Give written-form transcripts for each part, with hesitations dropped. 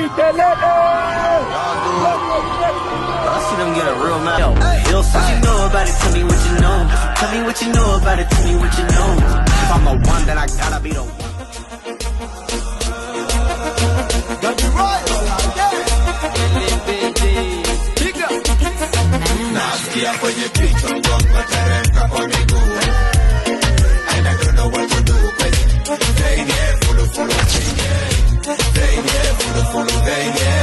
I see them get a real mouth. Yo, what you know about it, tell me what you know. Tell me what you know about it, tell me what you know. If I'm the one, then I gotta be the one. Got you right, nasikia kwenye picha mgongo teremka kwa miguu. And I don't know what to do, but they get full of they get.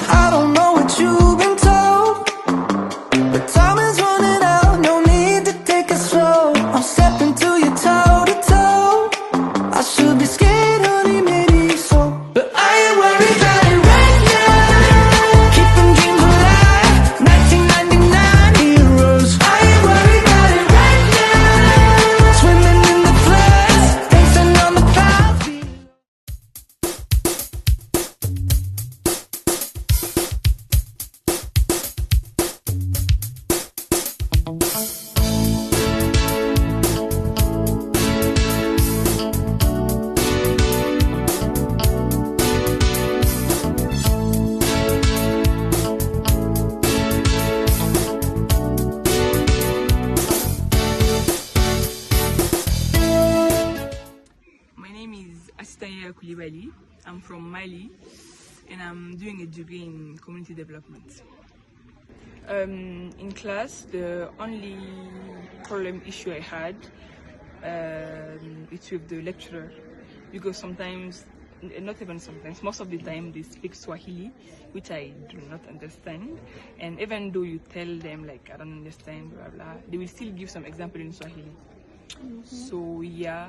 I don't know what you've been told, but time is running out, no need to take it slow. I'm stepping to you toe to toe. I should be scared, honey, maybe so, but I ain't worried about it right now. Keeping dreams alive, 1999 heroes. I ain't worried about it right now. Swimming in the floods, dancing on the clouds. My name is Asitaya Koulibaly. I'm from Mali and I'm doing a degree in community development. In class, the only problem issue I had is with the lecturer, because sometimes, not even sometimes, most of the time they speak Swahili, which I do not understand, and even though you tell them like I don't understand, blah blah, they will still give some example in Swahili. So yeah,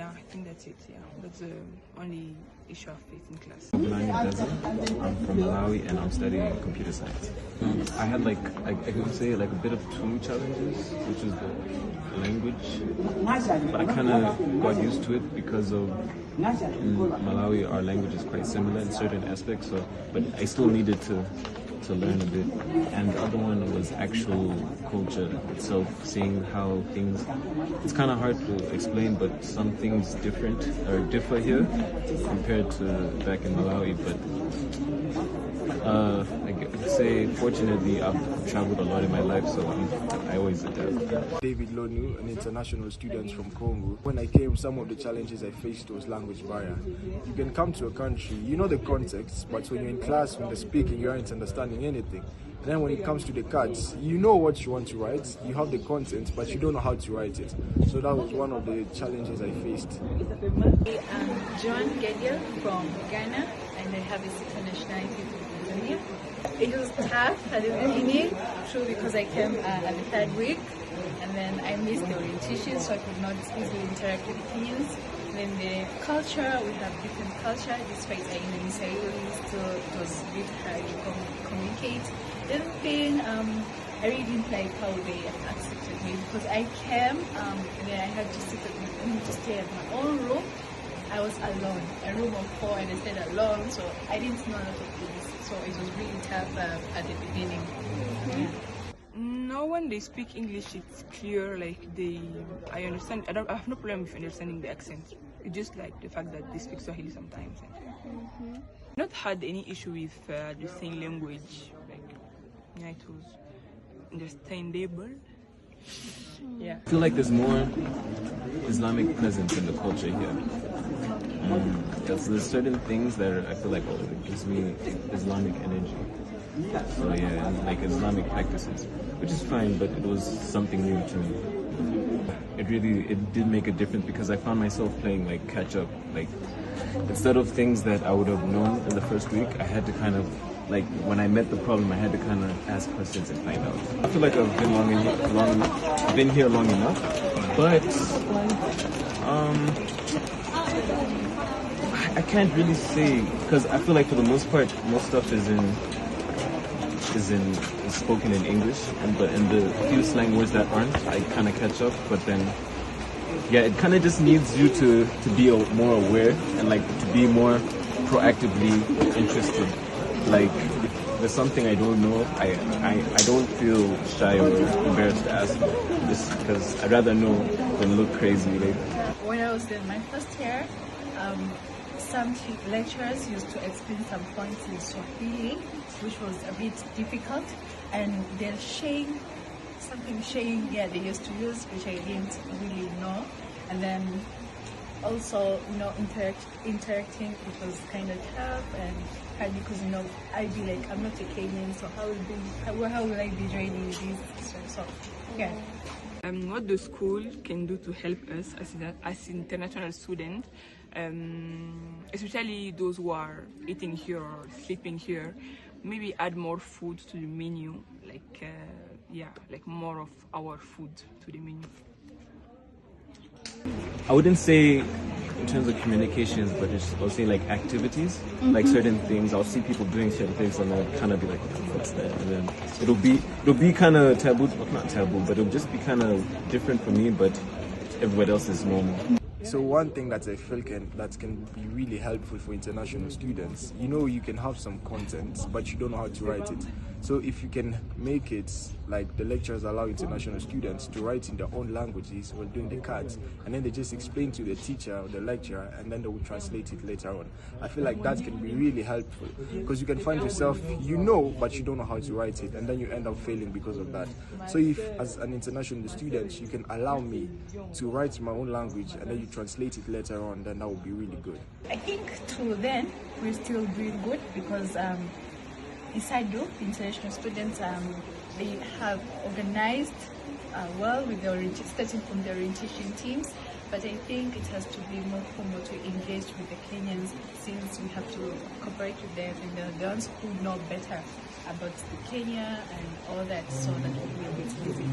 I think that's it. Yeah, that's the only issue I face in class. I'm from Malawi and I'm studying computer science. I had I could say a bit of two challenges, which is the language, but I kind of got used to it because of in Malawi our language is quite similar in certain aspects. So, but I still needed to learn a bit. And the other one was actual culture itself, seeing how things, it's kind of hard to explain, but some things differ here compared to back in Malawi. But I could say fortunately I've traveled a lot in my life, so I always adapt. David Lonu, an international student from Congo. When I came, some of the challenges I faced was language barrier. You can come to a country, you know the context, but when you're in class, when they're speaking, you aren't understanding anything. And then when it comes to the cards, you know what you want to write, you have the content, but you don't know how to write it. So that was one of the challenges I faced. I'm Joan Gediel from Ghana, and I have a second nationality from Tanzania. It was tough at the beginning, true, because I came at the third week, and then I missed the orientation, so I could not easily interact with the Kenyans. Then the culture, we have different culture, despite I in the still it was a bit hard to communicate. The other thing, I really didn't like how they accepted me, because I came and then I had to stay at my own room. I was alone, a room of 4, and I stayed alone, so I didn't know a lot of things. So it was really tough at the beginning. Yeah. No, when they speak English, it's clear. I understand. I have no problem with understanding the accent. It's just like the fact that they speak Swahili sometimes. Not had any issue with the same language. Like, yeah, it was understandable. Yeah. I feel like there's more Islamic presence in the culture here. There's certain things that I feel like, oh, it gives me Islamic energy. So yeah, and like Islamic practices, which is fine, but it was something new to me. It did make a difference because I found myself playing like catch up. Like instead of things that I would have known in the first week, I had to kind of like when I met the problem, I had to kind of ask questions and find out. I feel like I've been here long enough, but I can't really say because I feel like for the most part, most stuff is spoken in English, and the few slang words that aren't, I kind of catch up. But then, yeah, it kind of just needs you to be more aware and like to be more proactively interested. Like, if there's something I don't know, I don't feel shy or embarrassed to ask, just because I'd rather know than look crazy. Like, when I was in my first year, some lecturers used to explain some points in Swahili, which was a bit difficult, and they're saying yeah, they used to use, which I didn't really know. And then also, interacting, it was kind of tough and hard because, I'd be like, I'm not a Kenyan, so how will I be joining this? So, yeah. What the school can do to help us as international students, especially those who are eating here or sleeping here, maybe add more food to the menu, like more of our food to the menu. I wouldn't say in terms of communications, but I'll say like activities, like certain things. I'll see people doing certain things, and I'll kind of be like, "What's that?" And then it'll be kind of taboo, well, not taboo, but it'll just be kind of different for me. But everybody else is normal. So one thing that I feel that can be really helpful for international students, you can have some content, but you don't know how to write it. So if you can make it like the lecturers allow international students to write in their own languages while doing the cards, and then they just explain to the teacher or the lecturer, and then they will translate it later on. I feel like that can be really helpful because you can find yourself, but you don't know how to write it, and then you end up failing because of that. So if as an international student, you can allow me to write in my own language, and then you translate it later on, then that would be really good. I think till then we're still doing good because ISADU, international students, they have organized well with starting from the orientation teams, but I think it has to be more formal to engage with the Kenyans since we have to cooperate with them and they're the ones who know better about the Kenya and all that, so that will be a bit easy.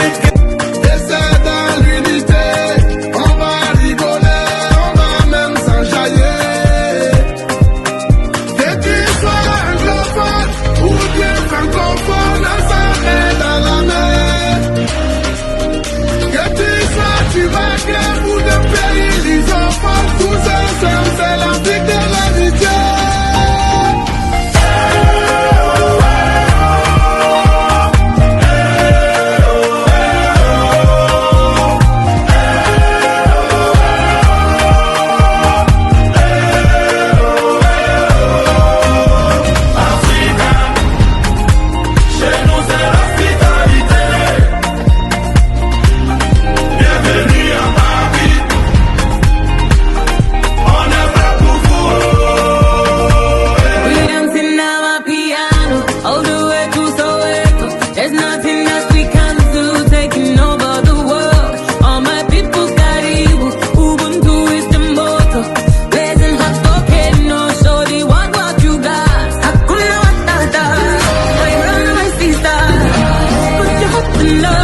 Et c'est dans l'unité, on va rigoler, on va même s'enjailler. Que tu sois anglophone ou bien francophone, ensemble dans la mer. Que tu sois tubac ou de pays lusophone, tous ensemble c'est la vie de l'amitié. No.